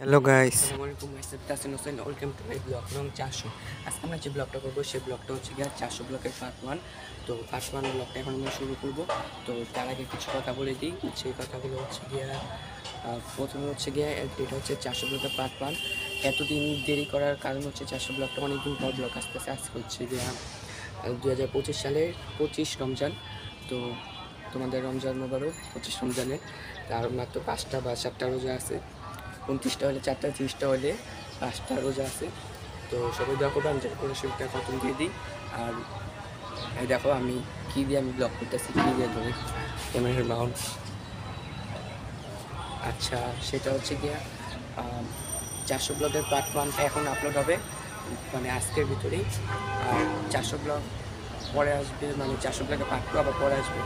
Hello guys, আসসালামু আলাইকুম, myself Tasin Hossain. Welcome to my blog রং 400। আজকে আমরা যে ব্লগটা করবো সেই ব্লগটা হচ্ছে গিয়ে 400 ব্লগের পার্ট 1। তো পার্ট 1 ব্লগটা এখন আমরা শুরু করবো। তো তার আগে কিছু কথা বলে দিই। সেই কথাগুলো হচ্ছে গিয়ে প্রথমে হচ্ছে গিয়ে এটা হচ্ছে 400 ব্লগের পার্ট 1। এতদিন দেরি করার কারণ হচ্ছে 400 ব্লগটা অনেকদিন পর ব্লগ আসতেছে। আজকে হচ্ছে গিয়ে 2025 সালের 25 রমজান। তো তোমাদের রমজান মোবারক 25 রমজানে। আর মাত্র 5টা বা 7টা রোজা আছে। 29টা হলে 4টা, 30টা হলে 5টা রোজা আছে। তো সবাই দোয়া করবেন যাতে করে শুরুটা খতম দিয়ে দিই। আর এই দেখো আমি কী দিয়ে আমি ব্লগ করতেছি, কী দিয়ে ধরে ক্যামেরার মাউন্ট। আচ্ছা, সেটা হচ্ছে গিয়ে 400 ব্লগের পার্ট 1টা এখন আপলোড হবে, মানে আজকের ভিতরেই। আর 400 ব্লগ পরে আসবে, মানে 400 ব্লগের পার্ট 2 আবার পরে আসবে।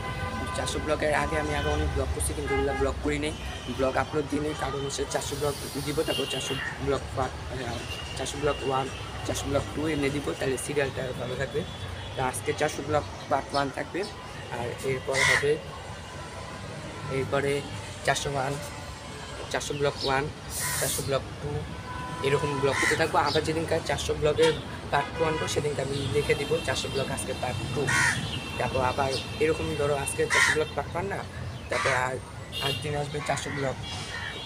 400 ব্লগের আগে আমি আরও অনেক ব্লগ করছি, কিন্তু এগুলো ব্লগ করি নেই, ব্লগ আপলোড দিই নেই। কারণ হচ্ছে 400 ব্লগ দিব, তারপর 400 ব্লগ 400 ব্লগ 1, 400 ব্লগ 2 এনে দিব, তাহলে সিরিয়ালটা ভালো থাকবে। তো আজকে 400 ব্লগ পার্ট 1 থাকবে। আর এরপরে 401, 400 ব্লগ 1, 400 ব্লগ 2 এরকম ব্লগ করতে থাকবো। আবার যেদিনকার 400 ব্লগের পার্ট 2 আনবো সেদিনকে আমি লিখে দিব 400 ব্লগ আজকে পার্ট 2। তারপর আবার এরকম ধরো আজকে 400 ব্লগ পার্ট 1 না, তারপর আর দিন আসবে 400 ব্লগ,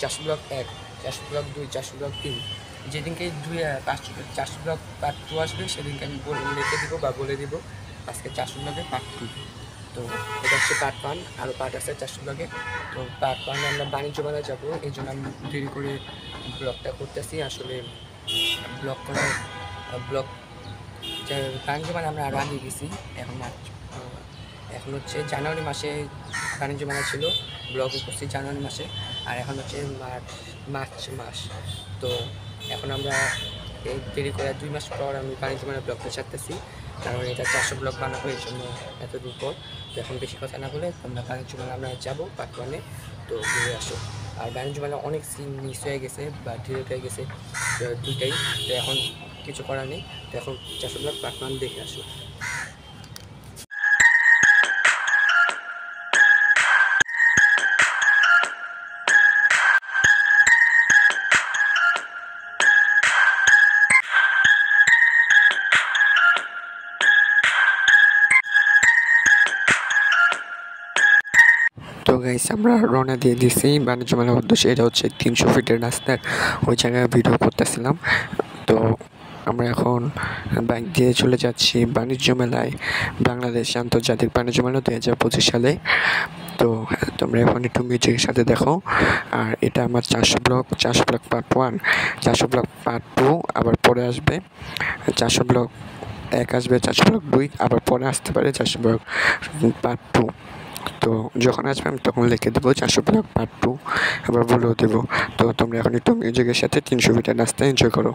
400 ব্লগ 1, 400 ব্লগ 2, 400 ব্লগ 3। যেদিনকে 400 ব্লগ পার্ট 2 আসবে সেদিনকে আমি লিখে দিব বা বলে দিব আজকে 400 ব্লগের পার্ট 2। তো এটা হচ্ছে পার্ট 1, আরও পার্ট আছে 400 ব্লগে। তো পার্ট 1 আমরা বাণিজ্য মেলা যাবো, এই জন্য আমি দেরি করে ব্লগটা করতেছি। আসলে ব্লগ বাণিজ্য মেলা আমরা আরও আগে গেছি। এখন হচ্ছে জানুয়ারি মাসে বাণিজ্য মেলা ছিল, ব্লগ করছি জানুয়ারি মাসে। আর এখন হচ্ছে মার্চ মাস। তো এখন আমরা এই দেরি করে 2 মাস পর আমি বাণিজ্য মেলা ব্লগটা ছাড়তেছি, কারণ এটা 400 ব্লগ বানাবো, এই জন্য এতদিন পর। তো এখন বেশি কথা না বলে তোমরা বাণিজ্য মেলা আমরা যাবো পার্ট 1-এ, তো ঘুরে আসো। আর বাণিজ্য মেলা অনেক সিন মিস হয়ে গেছে বা ডিলেট হয়ে গেছে, দুইটাই। তো এখন কিছু করার নেই। তো এখন 400 ব্লগ পার্ট 1 দেখে আসো। তো গাইস আমরা রওনা দিয়ে দিছি বাণিজ্য মেলার উদ্দেশ্যে। এটা হচ্ছে 300 ফিটের রাস্তার ওই জায়গায় ভিডিও করতেছিলাম। তো আমরা এখন বাইক দিয়ে চলে যাচ্ছি বাণিজ্য মেলায়, বাংলাদেশ আন্তর্জাতিক বাণিজ্য মেলা 2025 সালে। তো তোমরা এখন একটু মিউজিকের সাথে দেখো। আর এটা আমার 400 ব্লগ পার্ট 1, 400 ব্লগ পার্ট 2 আবার পরে আসবে, 400 ব্লগ 1 আসবে, 400 ব্লগ 2 আবার পরে আসতে পারে 400 ব্লগ পার্ট 2। তো যখন আসবে আমি তখন লিখে দেবো 400 ব্লগ পার্ট 2, আবার বলেও দেবো। তো তোমরা এখন একটু মিউজিকের সাথে 300 মিটার রাস্তা এনজয় করো।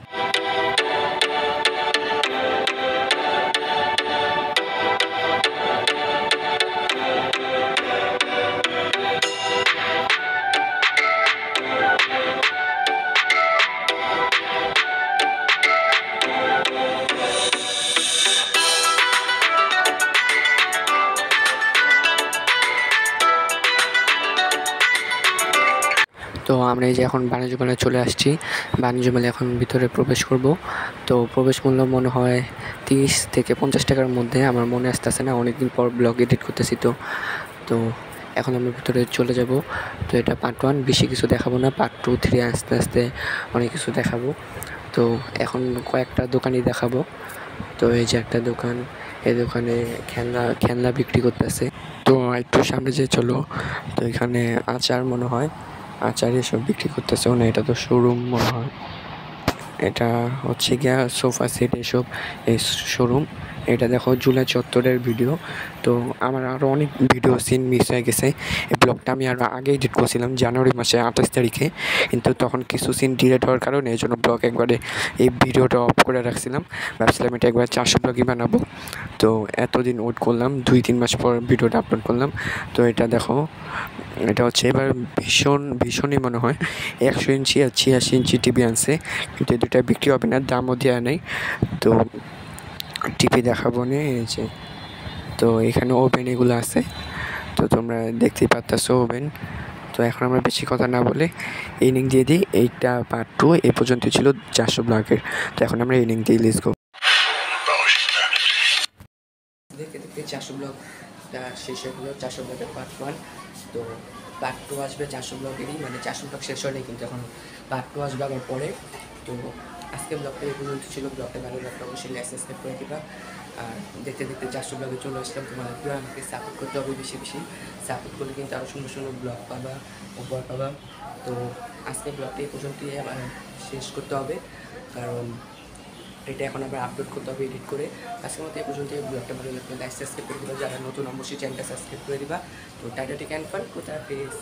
তো আমরা এই যে এখন বাণিজ্য মেলায় চলে আসছি। বাণিজ্য মেলায় এখন ভিতরে প্রবেশ করব। তো প্রবেশ মূল্য মনে হয় 30 থেকে 50 টাকার মধ্যে, আমার মনে আসতেছে না, অনেকদিন পর ব্লগ এডিট করতেছি। তো এখন আমরা ভিতরে চলে যাব। তো এটা পার্ট 1, বেশি কিছু দেখাবো না, পার্ট 2, 3 আস্তে আস্তে অনেক কিছু দেখাবো। তো এখন কয়েকটা দোকানই দেখাবো। তো এই যে একটা দোকান, এই দোকানে খেলনা বিক্রি করতেছে। তো একটু সামনে যেয়ে চলো। তো এখানে আচার মনে হয়, আচার এসব বিক্রি করতেছে না, এটা তো শোরুম মনে হয়। এটা হচ্ছে গিয়া সোফা সেট এসব এই শোরুম। এটা দেখো জুলাই চত্বরের ভিডিও। তো আমার আরও অনেক ভিডিও সিন মিস হয়ে গেছে। এই ব্লগটা আমি আরও আগে এডিট করছিলাম জানুয়ারি মাসে 28 তারিখে, কিন্তু তখন কিছু সিন ডিলিট হওয়ার কারণে এই জন্য ব্লগ একবারে এই ভিডিওটা অফ করে রাখছিলাম। ভাবছিলাম এটা একবার 400 ব্লগই বানাবো। তো এতদিন ওয়েট করলাম, 2-3 মাস পর ভিডিওটা আপলোড করলাম। তো এটা দেখো, এটা হচ্ছে এবার ভীষণই মনে হয় 100 ইঞ্চি আর 86 ইঞ্চি টিভি আনছে, কিন্তু এই দুটা বিক্রি হবে না, দামও দেওয়া নেই। তো টিভি দেখাবো না এই যে। তো এখানে ওভেন এগুলো আছে, তো তোমরা দেখতেই পাচ্ছ ওভেন। তো এখন আমরা বেশি কথা না বলে এন্ডিং দিয়ে দিই। এইটা পার্ট 2 এই পর্যন্ত ছিল 400 ব্লগের। তো এখন আমরা এন্ডিং দিই, লেটস গো। দেখতে দেখতে 400 ব্লগটা শেষ হয়ে গেলো, 400 ব্লগের পার্ট 1। তো পার্ট 2 আসবে 400 ব্লগেরই, মানে 400 ব্লগ শেষ হয়নি কিন্তু এখন পার্ট 2 আসবে আবার পরে। তো আজকে ব্লগটা এই পর্যন্ত ছিল। ব্লগটা ভালো লাগলে অবশ্যই লাইক সাবস্ক্রাইব করে দিবা। আর দেখতে দেখতে 400 ব্লগে চলে আসলাম। তোমাদের পুরো আমাকে সাপোর্ট করতে হবে, বেশি বেশি সাপোর্ট করলে কিন্তু আরও সুন্দর সুন্দর ব্লগ পাবা, উপহার পাবা। তো আজকে ব্লগটা এই পর্যন্তই আমার শেষ করতে হবে, কারণ এটা এখন আবার আপলোড করতে হবে এডিট করে। আজকের মতো এই পর্যন্ত। ব্লগটা ভালো লাগলে লাইক সাবস্ক্রাইব করে দিবা, যারা নতুন অবশ্যই চ্যানেলটা সাবস্ক্রাইব করে দিবা। তো টাটা টেক অ্যান্ড ফান, কোথায় পেস।